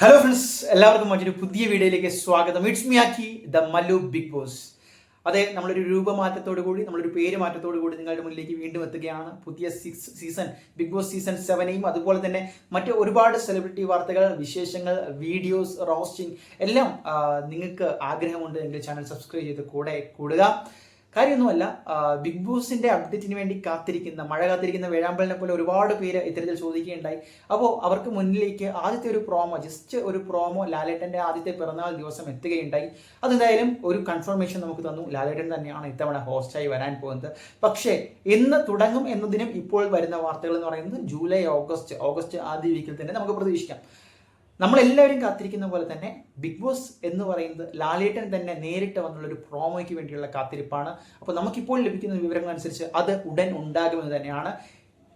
Hello friends, എല്ലാവർക്കും മറ്റൊരു പുതിയ വീഡിയോയിലേക്ക് സ്വാഗതം. ഇറ്റ്സ് മീ ആക്കി ദ മല്ലു ബിഗ് ബോസ്. അതെ, നമ്മളൊരു രൂപമാറ്റത്തോടു കൂടി, നമ്മളൊരു പേര് മാറ്റത്തോടു കൂടി നിങ്ങളുടെ മുന്നിലേക്ക് വീണ്ടും എത്തുകയാണ്. പുതിയ സീസൺ ബിഗ് ബോസ് സീസൺ 7നെയും അതുപോലെ തന്നെ മറ്റ് ഒരുപാട് സെലിബ്രിറ്റി വാർത്തകൾ, വിശേഷങ്ങൾ, വീഡിയോസ്, റോസ്റ്റിംഗ് എല്ലാം നിങ്ങൾക്ക് ആഗ്രഹമുണ്ട് എങ്കിൽ ചാനൽ സബ്സ്ക്രൈബ് ചെയ്ത് കൂടെ കൂടുക. കാര്യമൊന്നുമല്ല, ബിഗ് ബോസിന്റെ അപ്ഡേറ്റിന് വേണ്ടി മഴ കാത്തിരിക്കുന്ന വേഴാമ്പലിനെ പോലെ ഒരുപാട് പേര് ഇത്തരത്തിൽ ചോദിക്കുകയുണ്ടായി. അപ്പോൾ അവർക്ക് മുന്നിലേക്ക് ആദ്യത്തെ ഒരു പ്രോമോ ലാലേട്ടന്റെ ആദ്യത്തെ പിറന്നാൾ ദിവസം എത്തുകയുണ്ടായി. അതെന്തായാലും ഒരു കൺഫർമേഷൻ നമുക്ക് തന്നു. ലാലേട്ടൻ തന്നെയാണ് ഇത്തവണ ഹോസ്റ്റായി വരാൻ പോകുന്നത്. പക്ഷേ എന്ന് തുടങ്ങും എന്നതിനും ഇപ്പോൾ വരുന്ന വാർത്തകൾ എന്ന് പറയുന്നത് ജൂലൈ ഓഗസ്റ്റ് ആദ്യ വീക്കിൽ തന്നെ നമുക്ക് പ്രതീക്ഷിക്കാം. നമ്മളെല്ലാവരും കാത്തിരിക്കുന്ന പോലെ തന്നെ ബിഗ് ബോസ് എന്ന് പറയുന്നത് ലാലേട്ടൻ തന്നെ നേരിട്ട് വന്നുള്ള ഒരു പ്രോമോയ്ക്ക് വേണ്ടിയുള്ള കാത്തിരിപ്പാണ്. അപ്പോൾ നമുക്കിപ്പോൾ ലഭിക്കുന്ന വിവരങ്ങൾ അനുസരിച്ച് അത് ഉടൻ ഉണ്ടാകുമെന്ന് തന്നെയാണ്.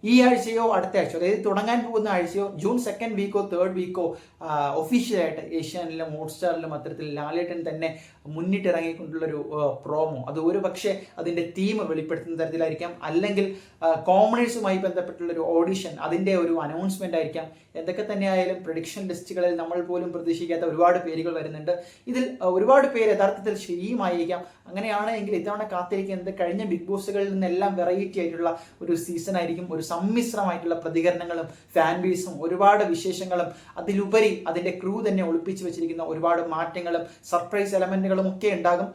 ഈ ആഴ്ചയോ അടുത്ത ആഴ്ചയോ, അതായത് തുടങ്ങാൻ പോകുന്ന ആഴ്ചയോ, ജൂൺ 2nd വീക്കോ 3rd വീക്കോ ഒഫീഷ്യലായിട്ട് ഏഷ്യാനിലും ഹോട്ട്സ്റ്റാറിലും അത്തരത്തിൽ ലാലേട്ടൻ തന്നെ മുന്നിട്ടിറങ്ങിക്കൊണ്ടുള്ളൊരു പ്രോമോ, അത് ഒരു പക്ഷേ അതിൻ്റെ തീം വെളിപ്പെടുത്തുന്ന തരത്തിലായിരിക്കാം, അല്ലെങ്കിൽ കോമണേഴ്സുമായി ബന്ധപ്പെട്ടുള്ളൊരു ഓഡിഷൻ, അതിൻ്റെ ഒരു അനൗൺസ്മെൻ്റ് ആയിരിക്കാം. എന്തൊക്കെ തന്നെയായാലും പ്രഡിക്ഷൻ ലിസ്റ്റുകളിൽ നമ്മൾ പോലും പ്രതീക്ഷിക്കാത്ത ഒരുപാട് പേരുകൾ വരുന്നുണ്ട്. ഇതിൽ ഒരുപാട് പേര് യഥാർത്ഥത്തിൽ ശരിയുമായിരിക്കാം. അങ്ങനെയാണ് എങ്കിൽ ഇത്തവണ കാത്തിരിക്കുന്നത് കഴിഞ്ഞ ബിഗ് ബോസുകളിൽ നിന്നെല്ലാം വെറൈറ്റി ആയിട്ടുള്ള ഒരു സീസൺ ആയിരിക്കും. ഒരു സമ്മിശ്രമായിട്ടുള്ള പ്രതികരണങ്ങളും ഫാൻ ബേസും ഒരുപാട് വിശേഷങ്ങളും, അതിലുപരി അതിൻ്റെ ക്രൂ തന്നെ ഒളിപ്പിച്ചു വെച്ചിരിക്കുന്ന ഒരുപാട് മാറ്റങ്ങളും സർപ്രൈസ് എലമെന്റുകളും ഒക്കെ ഉണ്ടാകും.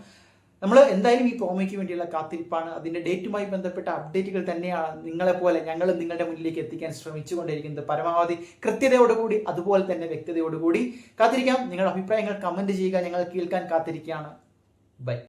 നമ്മൾ എന്തായാലും ഈ പ്രോമോയ്ക്ക് വേണ്ടിയുള്ള കാത്തിരിപ്പാണ്. അതിൻ്റെ ഡേറ്റുമായി ബന്ധപ്പെട്ട അപ്ഡേറ്റുകൾ തന്നെയാണ് നിങ്ങളെപ്പോലെ ഞങ്ങളും നിങ്ങളുടെ മുന്നിലേക്ക് എത്തിക്കാൻ ശ്രമിച്ചുകൊണ്ടിരിക്കുന്നത്. പരമാവധി കൃത്യതയോടുകൂടി അതുപോലെ തന്നെ വ്യക്തതയോടുകൂടി കാത്തിരിക്കാം. നിങ്ങളുടെ അഭിപ്രായങ്ങൾ കമന്റ് ചെയ്യുക. ഞങ്ങൾ കേൾക്കാൻ കാത്തിരിക്കുകയാണ്. ബൈ.